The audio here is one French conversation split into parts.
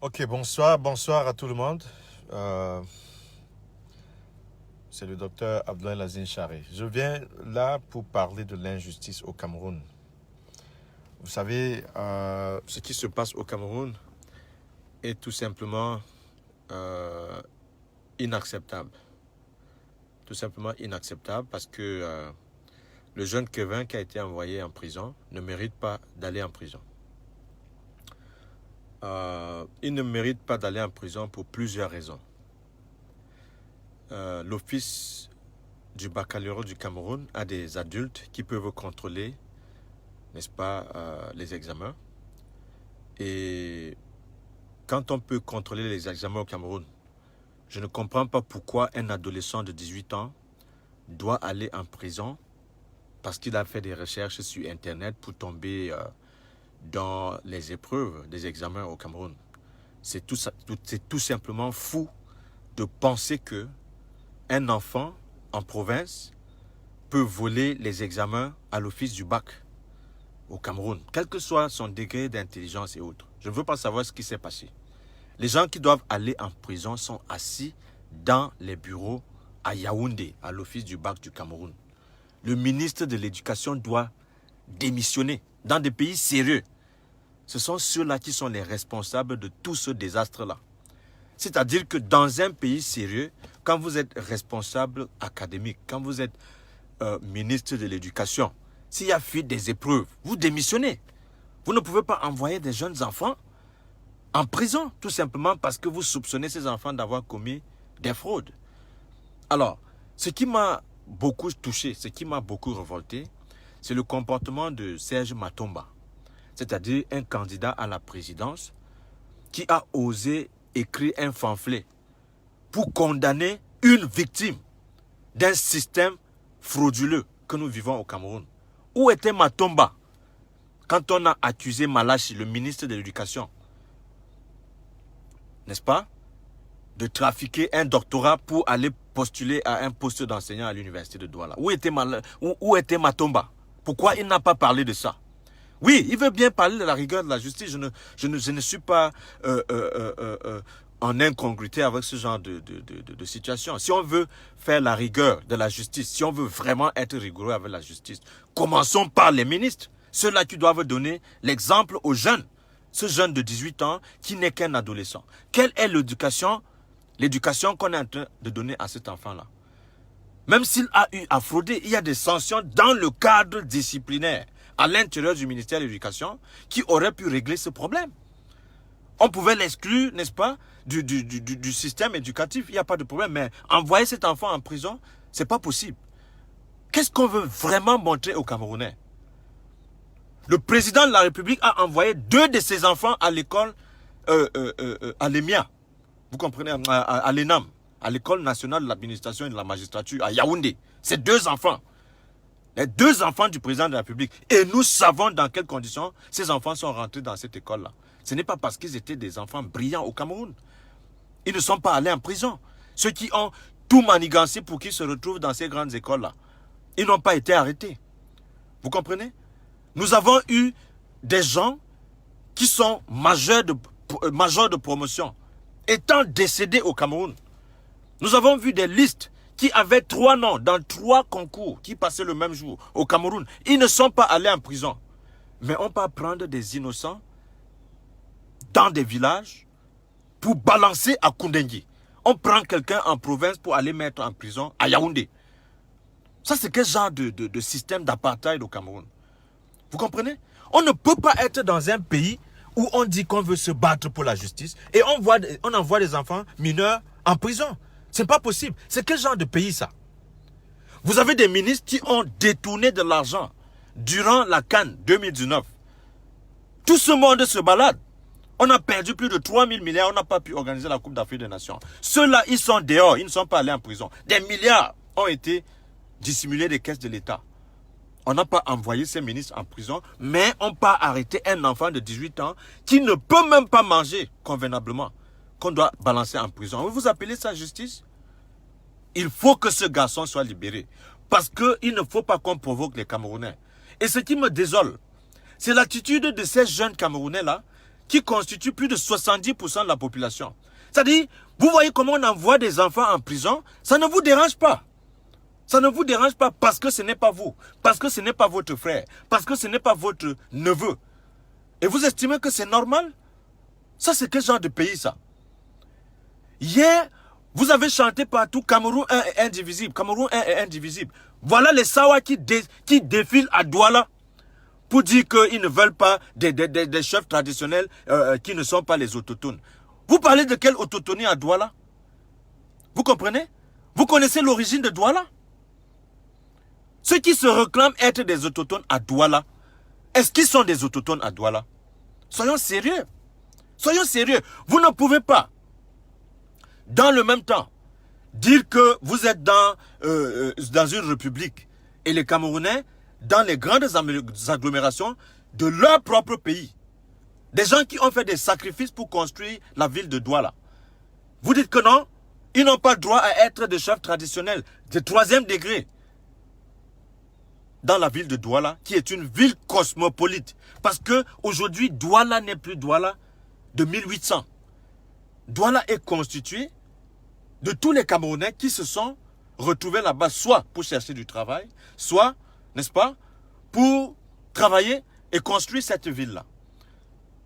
Ok, bonsoir à tout le monde. Euh, c'est le docteur Abdoulaye Lazine Charé. Je viens là pour parler de l'injustice au Cameroun. Vous savez, ce qui se passe au Cameroun est tout simplement euh, inacceptable. Tout simplement inacceptable parce que le jeune Kevin qui a été envoyé en prison ne mérite pas d'aller en prison. Il ne mérite pas d'aller en prison pour plusieurs raisons. L'office du baccalauréat du Cameroun a des adultes qui peuvent contrôler, n'est-ce pas, les examens. Et quand on peut contrôler les examens au Cameroun, je ne comprends pas pourquoi un adolescent de 18 ans doit aller en prison parce qu'il a fait des recherches sur Internet pour tomber dans les épreuves des examens au Cameroun. C'est tout simplement fou de penser que un enfant en province peut voler les examens à l'office du bac au Cameroun, quel que soit son degré d'intelligence et autres. Je ne veux pas savoir ce qui s'est passé. Les gens qui doivent aller en prison sont assis dans les bureaux à Yaoundé, à l'office du bac du Cameroun. Le ministre de l'Éducation doit démissionner dans des pays sérieux. Ce sont ceux-là qui sont les responsables de tout ce désastre-là. C'est-à-dire que dans un pays sérieux, quand vous êtes responsable académique, quand vous êtes ministre de l'Éducation, s'il y a fuite des épreuves, vous démissionnez. Vous ne pouvez pas envoyer des jeunes enfants en prison, tout simplement parce que vous soupçonnez ces enfants d'avoir commis des fraudes. Alors, ce qui m'a beaucoup touché, ce qui m'a beaucoup révolté, c'est le comportement de Serge Matomba, c'est-à-dire un candidat à la présidence qui a osé écrire un pamphlet pour condamner une victime d'un système frauduleux que nous vivons au Cameroun. Où était Matomba quand on a accusé Malachi, le ministre de l'Éducation, n'est-ce pas, de trafiquer un doctorat pour aller postuler à un poste d'enseignant à l'université de Douala? Où était Matomba? Pourquoi il n'a pas parlé de ça? Oui, il veut bien parler de la rigueur de la justice. Je ne suis pas en incongruité avec ce genre de situation. Si on veut faire la rigueur de la justice, si on veut vraiment être rigoureux avec la justice, commençons par les ministres. Ceux-là qui doivent donner l'exemple aux jeunes. Ce jeune de 18 ans qui n'est qu'un adolescent. Quelle est l'éducation qu'on est en train de donner à cet enfant-là? Même s'il a eu à frauder, il y a des sanctions dans le cadre disciplinaire à l'intérieur du ministère de l'Éducation qui auraient pu régler ce problème. On pouvait l'exclure, n'est-ce pas, du système éducatif, il n'y a pas de problème. Mais envoyer cet enfant en prison, ce n'est pas possible. Qu'est-ce qu'on veut vraiment montrer aux Camerounais? Le président de la République a envoyé 2 de ses enfants à l'école, à l'EMIA, vous comprenez, à l'ENAM, à l'École nationale de l'administration et de la magistrature, à Yaoundé. Ces 2 enfants. Les 2 enfants du président de la République. Et nous savons dans quelles conditions ces enfants sont rentrés dans cette école-là. Ce n'est pas parce qu'ils étaient des enfants brillants au Cameroun. Ils ne sont pas allés en prison. Ceux qui ont tout manigancé pour qu'ils se retrouvent dans ces grandes écoles-là, ils n'ont pas été arrêtés. Vous comprenez? Nous avons eu des gens qui sont majeurs de promotion, étant décédés au Cameroun. Nous avons vu des listes qui avaient 3 noms dans 3 concours qui passaient le même jour au Cameroun. Ils ne sont pas allés en prison. Mais on peut prendre des innocents dans des villages pour balancer à Koundengui. On prend quelqu'un en province pour aller mettre en prison à Yaoundé. Ça, c'est quel genre de système d'apartheid au Cameroun? Vous comprenez? On ne peut pas être dans un pays où on dit qu'on veut se battre pour la justice et on envoie des enfants mineurs en prison. C'est pas possible. C'est quel genre de pays ça? Vous avez des ministres qui ont détourné de l'argent durant la CAN 2019. Tout ce monde se balade. On a perdu plus de 3 000 milliards. On n'a pas pu organiser la Coupe d'Afrique des Nations. Ceux-là, ils sont dehors. Ils ne sont pas allés en prison. Des milliards ont été dissimulés des caisses de l'État. On n'a pas envoyé ces ministres en prison, mais on peut arrêter un enfant de 18 ans qui ne peut même pas manger convenablement, qu'on doit balancer en prison. Vous appelez ça justice? Il faut que ce garçon soit libéré. Parce qu'il ne faut pas qu'on provoque les Camerounais. Et ce qui me désole, c'est l'attitude de ces jeunes Camerounais-là qui constituent plus de 70% de la population. C'est-à-dire, vous voyez comment on envoie des enfants en prison, ça ne vous dérange pas. Ça ne vous dérange pas parce que ce n'est pas vous, parce que ce n'est pas votre frère, parce que ce n'est pas votre neveu. Et vous estimez que c'est normal? Ça, c'est quel genre de pays, ça? Hier, vous avez chanté partout Cameroun 1 est indivisible, Cameroun 1 est indivisible. Voilà les Sawa qui défilent à Douala pour dire qu'ils ne veulent pas des chefs traditionnels qui ne sont pas les autochtones. Vous parlez de quelle autochtonie à Douala? Vous comprenez? Vous connaissez l'origine de Douala? Ceux qui se réclament être des autochtones à Douala, est-ce qu'ils sont des autochtones à Douala? Soyons sérieux. Soyons sérieux. Vous ne pouvez pas, dans le même temps, dire que vous êtes dans une république et les Camerounais dans les grandes agglomérations de leur propre pays. Des gens qui ont fait des sacrifices pour construire la ville de Douala. Vous dites que non, ils n'ont pas le droit à être des chefs traditionnels de 3e degré dans la ville de Douala, qui est une ville cosmopolite. Parce que aujourd'hui, Douala n'est plus Douala de 1800. Douala est constitué de tous les Camerounais qui se sont retrouvés là-bas, soit pour chercher du travail, soit, n'est-ce pas, pour travailler et construire cette ville-là.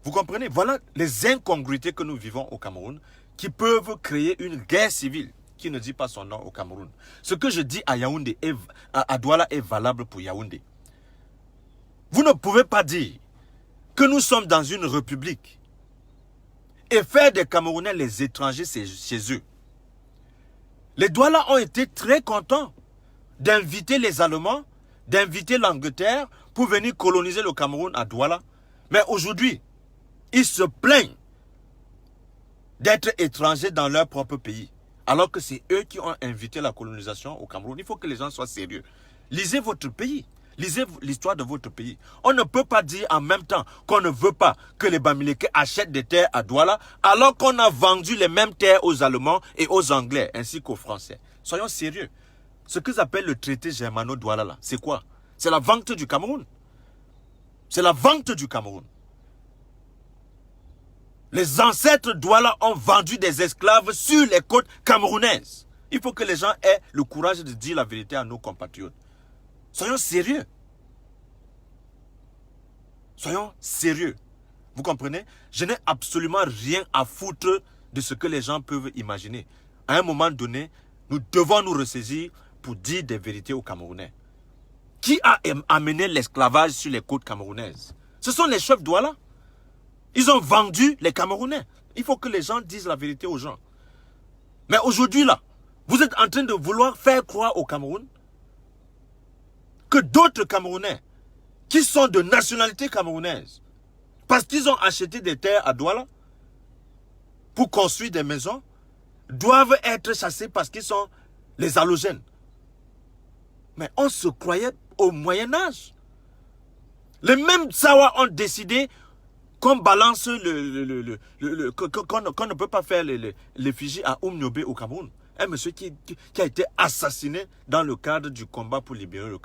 Vous comprenez? Voilà les incongruités que nous vivons au Cameroun qui peuvent créer une guerre civile qui ne dit pas son nom au Cameroun. Ce que je dis à Yaoundé, à Douala est valable pour Yaoundé. Vous ne pouvez pas dire que nous sommes dans une république et faire des Camerounais les étrangers chez eux. Les Douala ont été très contents d'inviter les Allemands, d'inviter l'Angleterre pour venir coloniser le Cameroun à Douala. Mais aujourd'hui, ils se plaignent d'être étrangers dans leur propre pays. Alors que c'est eux qui ont invité la colonisation au Cameroun. Il faut que les gens soient sérieux. Lisez votre pays. Lisez l'histoire de votre pays. On ne peut pas dire en même temps qu'on ne veut pas que les Bamileke achètent des terres à Douala, alors qu'on a vendu les mêmes terres aux Allemands et aux Anglais, ainsi qu'aux Français. Soyons sérieux. Ce qu'ils appellent le traité germano-douala, là, c'est quoi? C'est la vente du Cameroun. C'est la vente du Cameroun. Les ancêtres Douala ont vendu des esclaves sur les côtes camerounaises. Il faut que les gens aient le courage de dire la vérité à nos compatriotes. Soyons sérieux. Soyons sérieux. Vous comprenez? Je n'ai absolument rien à foutre de ce que les gens peuvent imaginer. À un moment donné, nous devons nous ressaisir pour dire des vérités aux Camerounais. Qui a amené l'esclavage sur les côtes camerounaises? Ce sont les chefs Douala. Ils ont vendu les Camerounais. Il faut que les gens disent la vérité aux gens. Mais aujourd'hui, là, vous êtes en train de vouloir faire croire au Cameroun que d'autres Camerounais qui sont de nationalité camerounaise, parce qu'ils ont acheté des terres à Douala pour construire des maisons, doivent être chassés parce qu'ils sont les halogènes. Mais on se croyait au Moyen-Âge. Les mêmes Sawa ont décidé qu'on balance qu'on ne peut pas faire l'effigie à Oumniobé au Cameroun. Un monsieur qui a été assassiné dans le cadre du combat pour libérer le Cameroun.